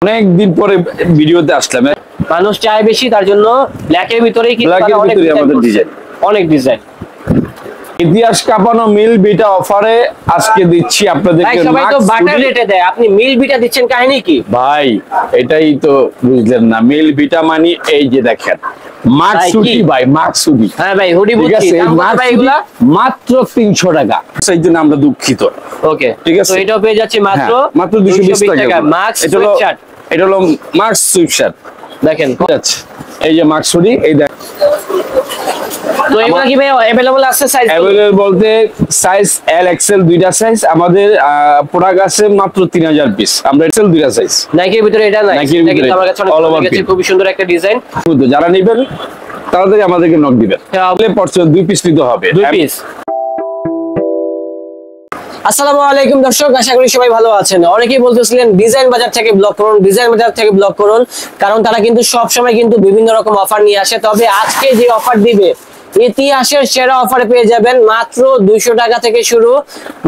অনেকদিন পরে ভিডিওতে আসলাম। মানুষ চায় বেশি, তার জন্য ব্ল্যাকের ভিতরেই কিন্তু অনেক ডিজাইন। ইতিহাস কাঁপানো মিল বিটা অফারে আজকে দিচ্ছি আপনাদেরকে। সবাই তো বাটার রেটে দেয়, আপনি মিল বিটা দিচ্ছেন, কাহিনী কি ভাই? এটাই তো বুঝলেন না। মিল বিটা মানে এই যে দেখেন মাক্স হুডি ভাই, মাক্স হুডি। হ্যাঁ ভাই, হুডি বুঝছি, দাম কত ভাই এগুলা? মাত্র 300 টাকা। সেই জন্য আমরা দুঃখিত। ওকে, ঠিক আছে, তো এটাও পেয়ে যাচ্ছে মাত্র 220 টাকা। মাক্স এটা হলো মাক্স সুইফট শার্ট। দেখেন এই যে মাক্স হুডি, এই দেখ। তো এগুলা কি ভাই अवेलेबल আছে? সাইজ अवेलेबल বলতে সাইজ এল এক্সেল দুইটা সাইজ আমাদের প্রোডাক্ট আছে মাত্র 3000 পিস। আমরা এক্সেল দুইটা সাইজ। নাইকির ভিতরে এটা নাই, এটা কিন্তু আমার কাছে অনেক ভালো লেগেছে, খুব সুন্দর একটা ডিজাইন। যারা নেবেন তাড়াতাড়ি আমাদেরকে নক দিবেন। তাহলে পড়ছে 2 পিস নিতে হবে, 2 পিস। আসসালামু আলাইকুম দর্শক, আশা করি সবাই ভালো আছেন। অনেকেই বলতেছিলেন ডিজাইন বাজার থেকে ব্লগ করুন, ডিজাইন বাজার থেকে ব্লগ করুন, কারণ তারা কিন্তু সব সময় কিন্তু বিভিন্ন রকম অফার নিয়ে আসে। তবে আজকে যে অফার দিবে, ইতিহাসের সেরা অফারে পেয়ে যাবেন মাত্র 200 টাকা থেকে শুরু,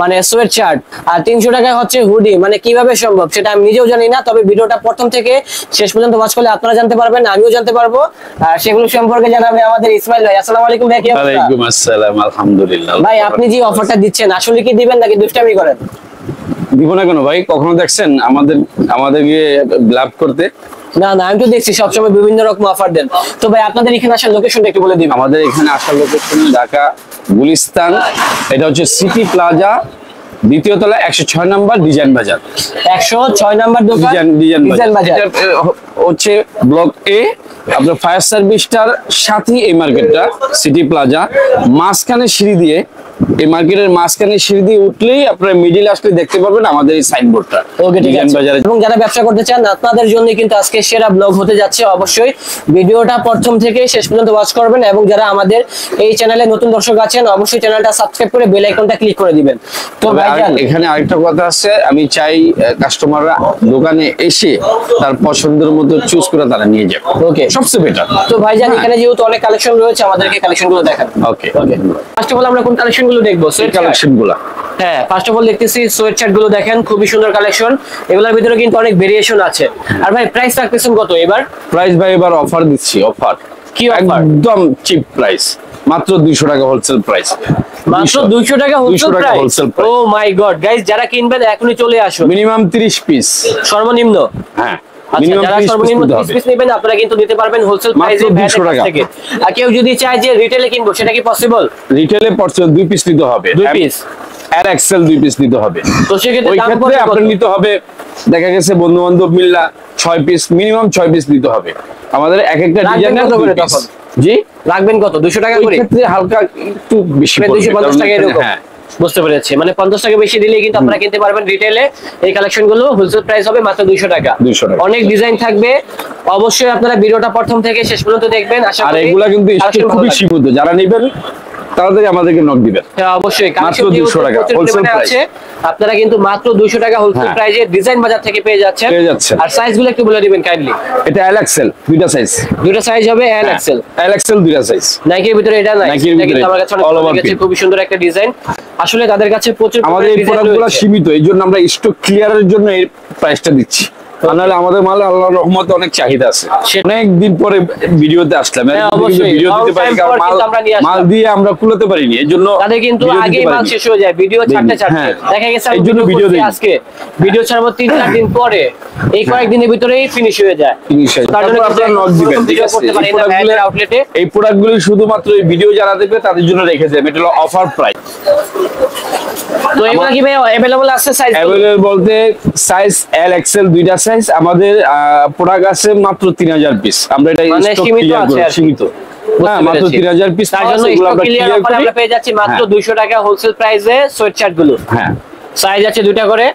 মানে সোয়েট শার্ট, আর 300 টাকা হচ্ছে হুডি। মানে কিভাবে সম্ভব সেটা আমি নিজেও জানি না, তবে ভিডিওটা প্রথম থেকে শেষ পর্যন্ত ওয়াচ করলে আপনারা জানতে পারবেন, আমিও জানতে পারবো। আর সেগুলো সম্পর্কে জানাবে আমাদের ইসমাইল ভাই। আসসালামু আলাইকুম ভাই। ওয়ালাইকুম আসসালাম, আলহামদুলিল্লাহ। ভাই আপনি যে অফারটা দিচ্ছেন আসলে কি দিবেন নাকি দুষ্টামি করেন? দিব না কেন ভাই? কখনো দেখছেন আমাদেরকে ব্লাব করতে? না না, আমি তো দেখছি সবসময় বিভিন্ন রকম অফার দেন। তো ভাই আপনাদের এখানে আসার লোকেশনটা একটু বলে দিন। আমাদের এখানে আসার লোকেশন ঢাকা গুলিস্তান, এটা হচ্ছে সিটি প্লাজা, দ্বিতীয় তলা, 106 নম্বর, ডিজাইন বাজার। 106 নম্বর দোকান, ডিজাইন বাজার। এটা হচ্ছে ব্লক এ। আপনার ফায়ার সার্ভিসটার সাথেই এই মার্কেটটা, সিটি প্লাজা। মাঝখানে সিঁড়ি দিয়ে, এই মার্কেটের মাঝখানে সিঁড়ি দিয়ে উঠলেই আপনারা মিডিল আসলে দেখতে পারবেন আমাদের এই সাইনবোর্ডটা। ওকে, ডিজাইন বাজারে। এবং যারা ব্যবসা করতে চান আপনাদের জন্য কিন্তু আজকে সেরা ব্লগ হতে যাচ্ছে। অবশ্যই ভিডিওটা প্রথম থেকে শেষ পর্যন্ত ওয়াচ করবেন, এবং যারা আমাদের এই চ্যানেলে নতুন দর্শক আছেন অবশ্যই চ্যানেলটা সাবস্ক্রাইব করে বেল আইকনটা ক্লিক করে দিবেন। তো ভাইজান এখানে আরেকটা কথা আছে, আমি চাই কাস্টমাররা দোকানে এসে তার পছন্দের মতো চুজ করে তারা নিয়ে যাবে। ওকে, সবচেয়ে বেটার। তো ভাইজান এখানে যেহেতু অনেক কালেকশন রয়েছে, আমাদেরকে কালেকশনগুলো দেখান। ওকে ওকে, ফার্স্ট অফ অল আমরা কোন কালেকশনগুলো দেখবো? সোয়েট কালেকশনগুলো। হ্যাঁ, ফার্স্ট অফ অল দেখতেছি সোয়েট শার্ট গুলো, দেখেন খুবই সুন্দর কালেকশন। এগুলোর ভিতরে কিন্তু অনেক ভেরিয়েশন আছে। আর ভাই প্রাইস রাখতেছেন কত এবার? প্রাইস ভাই এবার অফার দিচ্ছি। অফার কি অফার? একদম চিপ প্রাইস, মাত্র 200 টাকা হোলসেল প্রাইস। মাত্র 200 টাকা হোলসেল প্রাইস। ও মাই গড গাইস, যারা কিনবেন এখনই চলে আসুন। মিনিমাম 30 পিস সর্বনিম্ন। হ্যাঁ, যারা সর্বনিম্ন 30 পিস নেবেন আপনারা কিন্তু নিতে পারবেন হোলসেল প্রাইসে 200 টাকা থেকে। আর কেউ যদি চায় যে রিটেলে কিনবো, সেটা কি পসিবল? রিটেলে পড়ছে 2 পিস নিতে হবে, 2 পিস। আর এক্সেল 2 পিস নিতে হবে। তো সেক্ষেত্রে ওই ক্ষেত্রে আপনার নিতে হবে, দেখা গেছে বন্ধু বান্ধব মিল্লা 6 পিস, মিনিমাম 6 পিস নিতে হবে। আমাদের এক একটা ডিজাইনের কত করে তখন? জি, রাখবেন কত? 200 টাকা করে? এই ক্ষেত্রে হালকা একটু বেশি পড়বে, 250 টাকা এরকম। হ্যাঁ, বুঝতে পেরেছি। মানে 50 টাকা বেশি দিলে কিন্তু আপনারা কিনতে পারবেন রিটেলে। এই কালেকশন গুলো হোলসেল প্রাইস হবে মাত্র 200 টাকা। অনেক ডিজাইন থাকবে, অবশ্যই আপনারা ভিডিওটা প্রথম থেকে শেষ পর্যন্ত দেখবেন। আশা করি। আর এগুলা কিন্তু খুবই সীমিত, যারা নেবেন তাড়াতাড়ি আমাদেরকে নক দিবেন। হ্যাঁ অবশ্যই, মাত্র 200 টাকা হোলসেল প্রাইস। আপনারা কিন্তু মাত্র 200 টাকা হোলসেল প্রাইসে ডিজাইন বাজার থেকে পেয়ে যাচ্ছেন। আর সাইজগুলো একটু বলে দিবেন কাইন্ডলি। এটা এল এক্সেল, দুইটা সাইজ। দুইটা সাইজ হবে এল এক্সেল। এল এক্সেল দুইটা সাইজ। নাইকির ভিতরে এটা নাই, এটা কিন্তু আমার কাছে অনেক ভালো লেগেছে, খুবই সুন্দর একটা ডিজাইন। আসলে তাদের কাছে প্রচুর আমাদের এই প্রোডাক্টগুলো সীমিত, এইজন্য আমরা স্টক ক্লিয়ারের জন্য এই প্রাইসটা দিচ্ছি। নাহলে আমাদের মাল আল্লাহর রহমতে অনেক চাহিদা আছে। অনেক দিন পরে ভিডিওতে আসলাম, ভিডিও দিতে পারি কারণ মাল দিয়ে আমরা কুলাতে পারিনি, এজন্য তাদের কিন্তু আগেই মাল শেষ হয়ে যায় ভিডিও ছাড়তে ছাড়তে। দেখা গেছে এই জন্য ভিডিও দিই, আজকে ভিডিও ছাড়বো 3-4 দিন পরে, এই কয়েকদিনের ভিতরেই ফিনিশ হয়ে যায়। তার জন্য আপনারা নক দিবেন, ঠিক আছে? এই প্রোডাক্টগুলো শুধুমাত্র এই ভিডিও যারা দেখবে তাদের জন্য রেখে দেব, এটা হলো অফার প্রাইস। তো এগুলা কি ভাই अवेलेबल আছে? সাইজ अवेलेबल বলতে সাইজ এল এক্সেল দুইটা সাইজ। আমাদের প্রোডাক্ট আছে মাত্র 3000 পিস। আমরা এটা স্টক ক্লিয়ার করে সীমিত। হ্যাঁ, মাত্র 3000 পিস। তার জন্য স্টক ক্লিয়ার অফারে আমরা পেয়ে যাচ্ছি মাত্র 200 টাকা হোলসেল প্রাইসে সোয়েট শার্ট গুলো। হ্যাঁ, সাইজ আছে দুটো করে।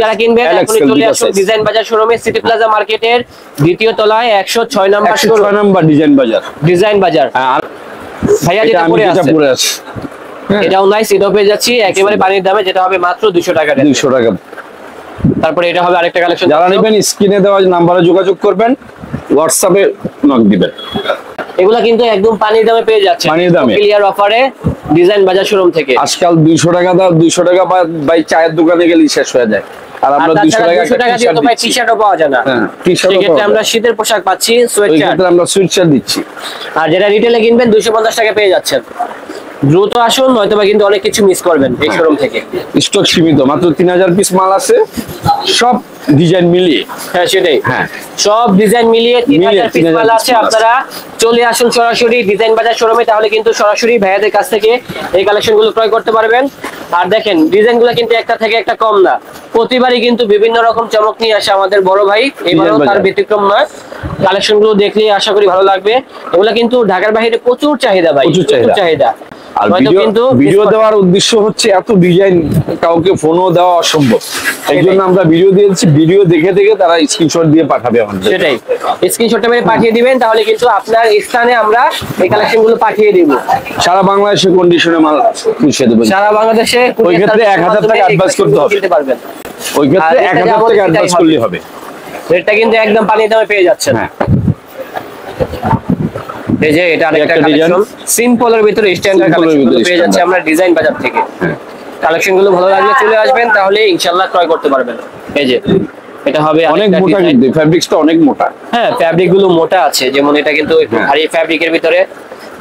যারা কিনবেন এখনই চলে আসুন ডিজাইন বাজার শোরুমে, সিটি প্লাজা মার্কেটের দ্বিতীয় তলায় 106 নম্বর শোরুম, 106 নম্বর ডিজাইন বাজার। ডিজাইন বাজার। আর ভাইয়া যেটা পরে আছে এটাও নাইস, এটাও পেয়ে যাচ্ছি একেবারে পানির দামে, যেটা হবে মাত্র 200 টাকা। 200 টাকা। তারপরে এটা হবে আরেকটা কালেকশন। যারা নেবেন স্ক্রিনে দেওয়া নম্বরে যোগাযোগ করবেন, হোয়াটসঅ্যাপে নক দিবেন। এগুলা কিন্তু একদম পানির দামে পেয়ে যাচ্ছে, পানির দামে ক্লিয়ার অফারে ডিজাইন বাজার শোরুম থেকে। আজকাল 200 টাকা দাও, 200 টাকা বাই চায়ের দোকানে গেলে শেষ হয়ে যায়। আর আমরা 200 টাকা 200 টাকা দিয়ে তো ভাই টি-শার্টও পাওয়া যায় না। হ্যাঁ, টি-শার্টও সেক্ষেত্রে পাওয়া আমরা যায়। শীতের পোশাক পাচ্ছি, ওই সোয়েটার। ক্ষেত্রে আমরা সুইটশার্ট দিচ্ছি। আর যেটা রিটেলে কিনবেন 250 টাকা পেয়ে যাচ্ছেন। দ্রুত আসুন, নয়তোবা কিন্তু অনেক কিছু মিস করবেন এই শোরুম থেকে। স্টক সীমিত, মাত্র 3000 পিস মাল আছে, সব ডিজাইন মিলিয়ে। হ্যাঁ সেটাই, হ্যাঁ। সব ডিজাইন মিলিয়ে 3000 পিস 3000 মাল পিস আছে। মাল আছে। আপনারা চলে আসুন সরাসরি ডিজাইন বাজার শোরুমে, তাহলে কিন্তু সরাসরি ভাইয়াদের কাছ থেকে এই কালেকশন গুলো ক্রয় করতে পারবেন। আর দেখেন ডিজাইন গুলো কিন্তু একটা থেকে একটা কম না, প্রতিবারই কিন্তু বিভিন্ন রকম চমক নিয়ে আসে আমাদের বড় ভাই, এবারও ডিজাইন তার বাজার। ব্যতিক্রম নয়। কালেকশন গুলো দেখলে আশা করি ভালো লাগবে। এগুলো কিন্তু ঢাকার বাইরে প্রচুর চাহিদা ভাই, প্রচুর প্রচুর চাহিদা। আর হয়তো কিন্তু ভিডিও দেওয়ার উদ্দেশ্য হচ্ছে এত ডিজাইন কাউকে ফোনও দেওয়া অসম্ভব, এই জন্য আমরা ভিডিও দিয়েছি। ভিডিও দেখে দেখে তারা স্ক্রিনশট দিয়ে পাঠাবে আমাদের। সেটাই, স্ক্রিনশটটা মেরে পাঠিয়ে দিবেন, তাহলে কিন্তু আপনার স্থানে আমরা এই কালেকশন গুলো পাঠিয়ে দিব। সারা বাংলাদেশে কন্ডিশনে মাল পৌঁছে দেবেন। সারা বাংলাদেশে ওই ক্ষেত্রে 1000 টাকা অ্যাডভান্স করতে হবে। কিনতে পারবেন। ওই ক্ষেত্রে আর রেটটা 1000 টাকা অ্যাডভান্স হবে। করলেই হবে। রেটটা কিন্তু একদম পানির দামে পেয়ে যাচ্ছেন। হ্যাঁ, এই যে এটা আরেকটা একটা কালেকশন, ডিজাইন। সিম্পলের ভিতরে স্ট্যান্ডার্ড সিম্পলের কালেকশন ভিতরে পেয়ে যাচ্ছে standard। আমরা ডিজাইন বাজার থেকে। কালেকশন গুলো ভালো লাগলে চলে আসবেন, তাহলে ইনশাআল্লাহ ক্রয় করতে পারবেন। এই যে এটা হবে অনেক আরেকটা মোটা, design। কিন্তু ফ্যাব্রিক্সটা অনেক মোটা। হ্যাঁ, ফ্যাব্রিক গুলো মোটা আছে, যেমন এটা কিন্তু একটু হ্যাঁ। ভারী ফ্যাব্রিকের ভিতরে।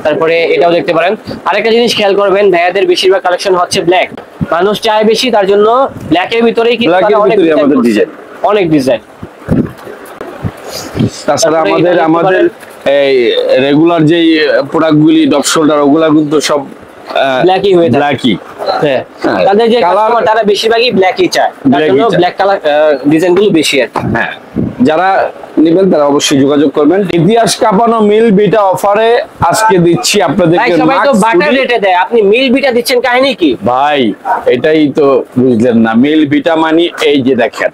তারপরে এটাও দেখতে পারেন। আরেকটা জিনিস খেয়াল করবেন, ভাইয়াদের বেশিরভাগ কালেকশন হচ্ছে ব্ল্যাক, মানুষ চায় বেশি, তার জন্য ব্ল্যাকের ভিতরেই কিন্তু Black এর তারা অনেক ভিতরেই design আমাদের করছে। design। অনেক ডিজাইন। তাছাড়া তারপরে আমাদের এটা দেখতে আমাদের এই রেগুলার যেই প্রোডাক্টগুলি ডপ শোল্ডার, ওগুলা কিন্তু সব ব্ল্যাকই হয়ে থাকে। ব্ল্যাকই। হ্যাঁ, হ্যাঁ, তাদের যে colour- কাস্টমার তারা বেশিরভাগই ব্ল্যাকই চায়, তার Black-ই জন্য চায়। ব্ল্যাক কালার ডিজাইন গুলো বেশি আর কি। হ্যাঁ, যারা নেবেন তারা অবশ্যই যোগাযোগ করবেন। ইতিহাস কাঁপানো মিল বিটা অফারে আজকে দিচ্ছি ভাই আপনাদেরকে সবাই তো মাক্স বাটার হুডি। রেটে দেয়, আপনি মিল বিটা দিচ্ছেন, কাহিনী কি? ভাই এটাই তো বুঝলেন না, মিল বিটা মানি এই যে দেখেন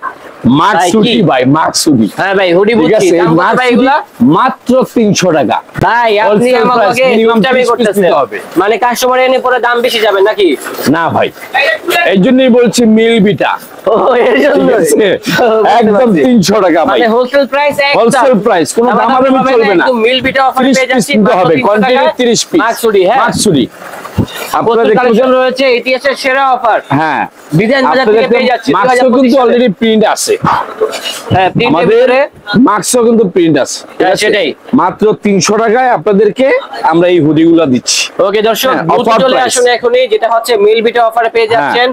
মাক্স ভাই, কি? হুডি ভাই, মাক্স হুডি। হ্যাঁ ভাই, হুডি ঠিক বুঝছি, আছে, এই দাম কত মাক্স ভাই হুডি এগুলা? মাত্র 300 টাকা। ভাই আপনি Wholesale price, আমাকে minimum দুষ্টামি 30 piece করতেছেন, দিতে হবে। মানে কাস্টমার এনে পরে দাম বেশি যাবে নাকি? না ভাই, এই জন্যই বলছি মিল বিটা, ও এর জন্য ঠিক আছে? একদম 300 টাকা ভাই, মানে হোলসেল প্রাইস একদম, হোলসেল প্রাইস, কোনো দামাদামি চলবে না। একদম মিল বিটা অফার 30 পেয়ে পিস যাচ্ছি কিনতে হবে, 300 কোয়ান্টিটি টাকায়। 30 পিস মাক্স হুডি, হ্যাঁ মাক্স হুডি। আপনারা প্রচুর দেখতে কালেকশন পাচ্ছেন। রয়েছে, ইতিহাসের সেরা অফার। হ্যাঁ, ডিজাইন বাজার থেকে পেয়ে যাচ্ছি মাক্সও কিন্তু 2025 অলরেডি প্রিন্ট আছে। হ্যাঁ, প্রিন্টের আমাদের ভিতরে। মাক্সও কিন্তু প্রিন্ট আছে, ঠিক হ্যাঁ, আছে? সেটাই। মাত্র 300 টাকায় আপনাদেরকে আমরা এই হুডিগুলো দিচ্ছি। ওকে দর্শক, হ্যাঁ, দ্রুত offer চলে price। আসুন এখনই, যেটা হচ্ছে মিল বিটা অফারে পেয়ে যাচ্ছেন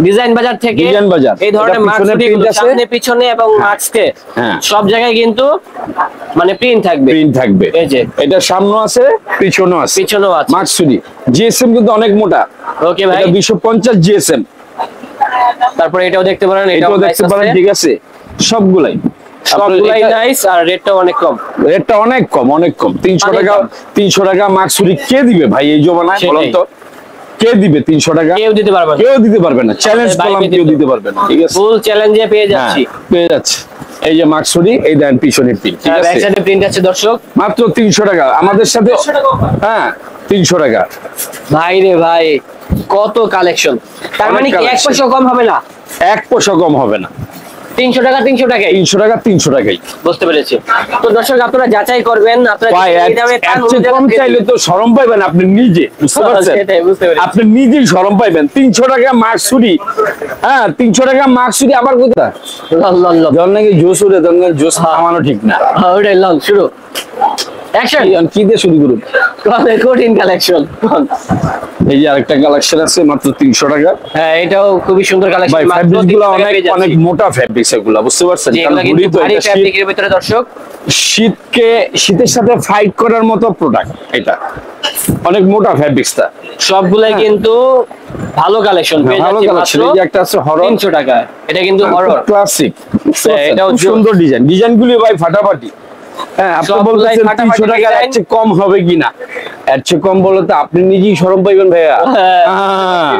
ডিজাইন বাজার থেকে। ডিজাইন বাজার। এই ধরনের এটা মাস্ক পিছনে print আছে। সামনে পিছনে এবং মাস্কে হ্যাঁ। সব জায়গায় কিন্তু মানে প্রিন্ট থাকবে। প্রিন্ট থাকবে, এই যে এটা সামনে আছে, পিছনেও আছে, পিছনেও আছে। মাক্স হুডি। জিএসএম কিন্তু অনেক মোটা, ওকে ভাই, এটা 250 জিএসএম। তারপরে এটাও দেখতে পারেন, এটাও দেখতে পারেন, ঠিক আছে? সবগুলাই সবগুলাই নাইস, আর রেটটাও অনেক কম। রেটটা অনেক কম, অনেক কম। 300 অনেক টাকা, কম। 300 টাকা মাক্স হুডি কে দিবে ভাই এই জমানায়? সেটাই। বলুন তো, কে দিবে 300 টাকা? কেউ দিতে পারবে না, কেউ দিতে পারবে না, চ্যালেঞ্জ ভাই করলাম, দিতে কেউ পারবে। দিতে পারবে না, ঠিক আছে? ফুল চ্যালেঞ্জে পেয়ে হ্যাঁ, যাচ্ছি। পেয়ে যাচ্ছে। এই যে মাক্স হুডি, এই দেন পিছনের প্রিন্ট, ঠিক ব্যাক আছে? সাইডে প্রিন্ট আছে দর্শক। মাত্র 300 টাকা আমাদের সাথে। হ্যাঁ, 300 টাকা। ভাই রে ভাই, কত কালেকশন! তার অনেক মানে কি এক collection। পয়সা কম হবে না? এক পয়সা কম হবে না, 300 টাকা 300 টাকাই। 300 টাকা 300 টাকাই। বুঝতে পেরেছি। তো দর্শক আপনারা যাচাই করবেন, আপনারা ভাই এই দামে এর পান, চেয়ে কম চাইলে তো শরম পাইবেন আপনি নিজে, বুঝতে পারছেন? সেটাই, বুঝতে পেরেছি। আপনি নিজেই শরম পাইবেন। 300 টাকা মাক্স হুডি, হ্যাঁ 300 টাকা মাক্স হুডি। আবার কোথায় লন লন লন, যখন নাকি জোস উঠে তখন জোস থামানো ঠিক না। ওটাই লন, শুরু অ্যাকশন। কি দিয়ে শুরু করুন? কঠিন কালেকশন। এই যে আরেকটা কালেকশন আছে মাত্র 300 টাকা। হ্যাঁ, এটাও খুবই সুন্দর কালেকশন, ভাই মাত্র ফ্যাব্রিক 300 গুলো টাকায় অনেক পেয়ে যাচ্ছি। অনেক মোটা ফ্যাব্রিক্স এগুলো, বুঝতে পারছেন? যেগুলো কারণ কিন্তু হুডি তো ভারী এটা ফ্যাব্রিকের ভিতরে দর্শক। শীতের সাথে ফাইট করার মতো প্রোডাক্ট, এটা অনেক মোটা ফ্যাব্রিক্সটা। সবগুলাই কিন্তু ভালো কালেকশন পেয়ে ভালো যাচ্ছি কালেকশন। মাত্র এই যে একটা আছে হরর, 300 টাকায়। এটা কিন্তু হরর ক্লাসিক, এটাও খুব সুন্দর ডিজাইন। ডিজাইনগুলি ভাই ফাটাফাটি। হ্যাঁ, আপনি সবগুলাই বলতেছেন ফাটাফাটি 300 টাকার design। এর চেয়ে কম হবে কিনা? এর চেয়ে কম বলে তো আপনি নিজেই শরম পাইবেন ভাইয়া। হ্যাঁ,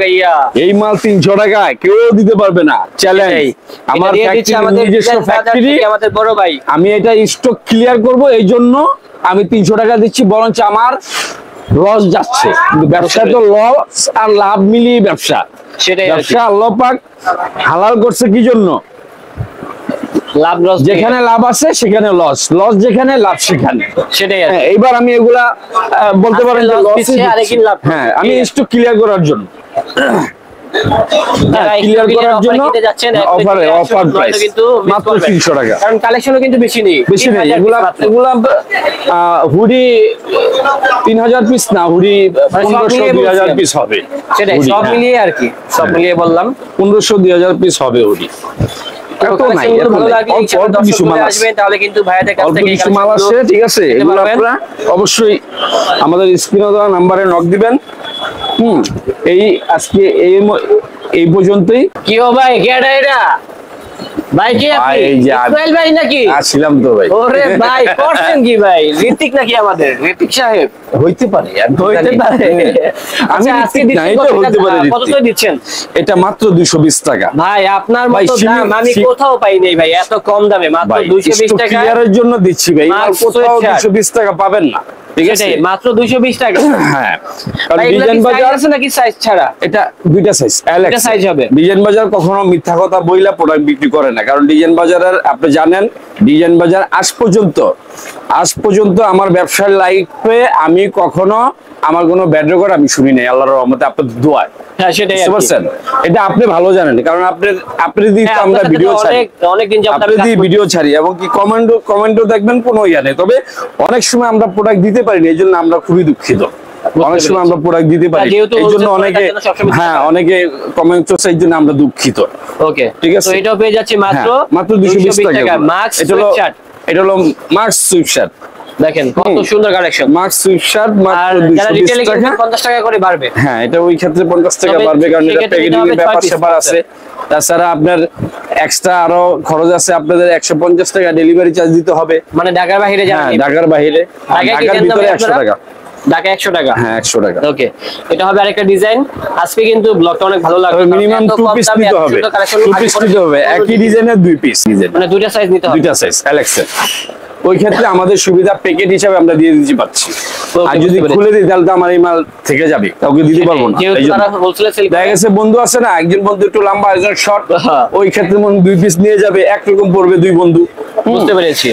ভাইয়া, এই মাল 300 টাকায় কেউ দিতে পারবে না, চ্যালেঞ্জ। এটাই। আমার এটা দিয়ে দিচ্ছে ফ্যাক্টরি, আমাদের নিজস্ব ডিজাইন বাজার ফ্যাক্টরি, থেকে আমাদের বড় ভাই। আমি এটা স্টক ক্লিয়ার করব, এই জন্য আমি 300 টাকা দিচ্ছি। বরঞ্চ আমার লস যাচ্ছে, কিন্তু ব্যবসায় তো লস আর লাভ মিলিয়ে ব্যবসা। সেটাই আর কি। ব্যবসা আল্লাহ পাক হালাল করছে কি জন্য? লাভ লস যেখানে লাভ আছে সেখানে লস, লস যেখানে লাভ সেখানে। সেটাই আর কি। হ্যাঁ, এইবার আমি এগুলা বলতে আজকে পারেন যে loss লস। দিচ্ছে, আরেকদিন লাভ। হ্যাঁ, আমি স্টক ক্লিয়ার করার জন্য। যারা ক্লিয়ার একটু করার offer জন্য কিনতে যাচ্ছেন, অফারে একটু অফার নয়তো প্রাইস কিন্তু miss মাত্র করবেন। 300 টাকা। কারণ কালেকশনও কিন্তু বেশি নেই, বেশি নেই 3000 এগুলা মাত্র। এগুলা হুডি 3000 পিস না, হুডি মানে সব 1500 মিলিয়ে 2000 বলছি পিস হবে। সেটাই হুডি, সব হ্যাঁ। মিলিয়ে আর কি, সব মিলিয়ে বললাম। 1500 2000 পিস হবে হুডি। এত নাই, কালেকশনগুলো এত ভালো নাই। লাগলে অল্প ইনশাআল্লাহ অল্প দর্শক কিছু মাল চলে আছে। আসবেন, তাহলে কিন্তু ভাইয়াদের কাছ অল্প থেকে এই কিছু মাল আছে, কালেকশনগুলো ঠিক আছে, নিতে এগুলো পারবেন। আপনারা অবশ্যই আমাদের স্ক্রিনে দেওয়া নাম্বারে নক দিবেন। এই আজকে এই পর্যন্তই। কি ও ভাই, কেডা এটা? ভাই কি আপনি? ভাই, এই যে ইসমাইল ভাই নাকি? আসছিলাম তো ভাই। ওরে ভাই, করছেন কি ভাই? ঋতিক নাকি আমাদের? ঋতিক সাহেব? হইতে পারে, আমি তো হইতে জানি। পারে। আমি আচ্ছা, আজকে ঋত্বিক না, দিচ্ছেন এটা কত হইতে পারে টাকা? কত ঋত্বিক। করে দিচ্ছেন? এটা মাত্র 220 টাকা। ভাই আপনার ভাই, মতো শিমি- দাম আমি শি- কোথাও পাই নাই ভাই, এত কম দামে মাত্র ভাই 220 স্টক টাকা। ক্লিয়ারের জন্য দিচ্ছি ভাই, আর মাত্র কোথাও sweatshirt। 220 টাকা পাবেন না, ঠিক আছে? সেটাই মাত্র 220 টাকা। হ্যাঁ, কারণ ভাই এগুলা ডিজাইন কি সাইজ বাজার আছে নাকি সাইজ ছাড়া? এটা দুইটা সাইজ, দুইটা size হবে। ডিজাইন বাজার কখনো মিথ্যা কথা বইলা প্রোডাক্ট বিক্রি করে না, কারণ ডিজাইন বাজারের আপনি জানেন, ডিজাইন বাজার আজ পর্যন্ত আমার ব্যবসার লাইফে আমি কখনো আমার কোনো ব্যাড রেকর্ড আমি শুনি নাই, আল্লাহর রহমতে, আপনাদের দোয়ায়। হ্যাঁ সেটাই বুঝতে আর কি। পারছেন? এটা আপনি ভালো জানেন, কারণ আপনি দিয়ে হ্যাঁ, তো আমরা আপনার সাথে ভিডিও তো ছাড়ি, অনেক দিন যাবত আপনি দিয়ে ভিডিও ছাড়ি, এবং কি কমেন্টও দেখবেন, কোনো ইয়া নেই। তবে অনেক সময় আমরা প্রোডাক্ট দিতে পারি না, এই জন্য আমরা খুবই দুঃখিত। অনেক সময় আমরা প্রোডাক্ট দিতে পারি, যেহেতু এই জন্য wholesale অনেকে, product সবসময় হ্যাঁ, অনেকে কমেন্ট করছে, এই জন্য আমরা দুঃখিত। ওকে, ঠিক আছে? তো এটাও পেয়ে যাচ্ছে মাত্র হ্যাঁ, মাত্র 220 টাকা। মাক্স এটা হলো সুইটশার্ট। মাক্স সুইটশার্ট। দেখেন কত সুন্দর কালেকশন। মাক্স সুইটশার্ট আর মাত্র যারা 220 রিটেলে টাকা। কিনবেন 50 টাকা করে বাড়বে। হ্যাঁ, এটা ওই ক্ষেত্রে 50 টাকা তবে বাড়বে, কারণ এটা সেক্ষেত্রে প্যাকেজিং নিতে হবে এর ব্যাপার 6 piece স্যাপার আছে। তাছাড়া আপনার এক্সট্রা আরো খরচ আছে, আপনাদের 150 টাকা ডেলিভারি চার্জ দিতে হবে। মানে ঢাকার বাইরে যারা হ্যাঁ, নেবে। ঢাকার বাইরে, ঢাকায় কি ঢাকার কেন ভিতরে দামে 100 আপনারা? টাকা। ঢাকা 100 টাকা। হ্যাঁ, 100 টাকা। ওকে, এটা হবে আরেকটা ডিজাইন। আজকে কিন্তু ব্লগটা অনেক ভালো লাগবে। মিনিমাম 2 পিস নিতে হবে, 2 পিস নিতে হবে, একই ডিজাইনের 2 পিস ডিজাইন, মানে দুইটা সাইজ নিতে হবে। দুইটা সাইজ এলএক্সএল। ওই ক্ষেত্রে আমাদের সুবিধা প্যাকেট হিসাবে আমরা দিয়ে দিতে পারছি। আর যদি বুঝতে পেরেছি। খুলে দিই তাহলে তো আমার এই মাল থেকে যাবে, কাউকে দিতে পারবো না। যেহেতু এই জন্য। তারা হোলসেলে সেল দেখা গেছে বন্ধু আছে না, একজন বন্ধু একটু লম্বা, একজন শর্ট, হ্যাঁ। ওই ক্ষেত্রে মনে 2 পিস নিয়ে যাবে, একরকম পড়বে 2 বন্ধু। বুঝতে পেরেছি,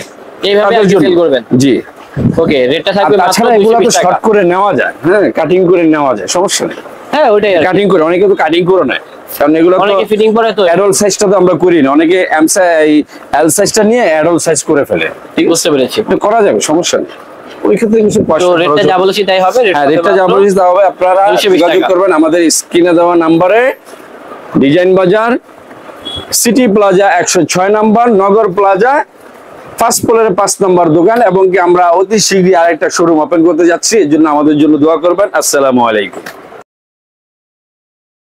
এইভাবে তাদের আপনি জন্য। সেল করবেন। জি। ওকে, রেটটা আর থাকবে মাত্র তাছাড়া এগুলো তো 220 টাকা। শর্ট করে নেওয়া যায়, হ্যাঁ, কাটিং করে নেওয়া যায়, সমস্যা নেই। হ্যাঁ ওইটাই আর কি। কাটিং করে, অনেকে তো কাটিং করে নেয়, কারণ এগুলো তো অনেকে ফিটিং করে তো। অ্যাডাল্ট সাইজটা তো আমরা করি না, অনেকে এল সাইজটা নিয়ে অ্যাডাল্ট সাইজ করে ফেলে, ঠিক আছে? বুঝতে পেরেছি। এটা করা যাবে, সমস্যা নেই। ওই ক্ষেত্রে কিছু তো পয়সা রেটটা খরচ যা হবে। বলেছি তাই হবে। হ্যাঁ, রেটটা যা বলেছি তা হবে। আপনারা 220 যোগাযোগ টাকা। করবেন আমাদের স্ক্রিনে দেওয়া নাম্বারে, ডিজাইন বাজার, সিটি প্লাজা 106 নাম্বার, নগর প্লাজা, ফার্স্ট ফ্লোরে 5 নাম্বার দোকান, এবং কি আমরা অতি শীঘ্রই আরেকটা শোরুম ওপেন করতে যাচ্ছি, এর জন্য আমাদের জন্য দোয়া করবেন। আসসালামু আলাইকুম।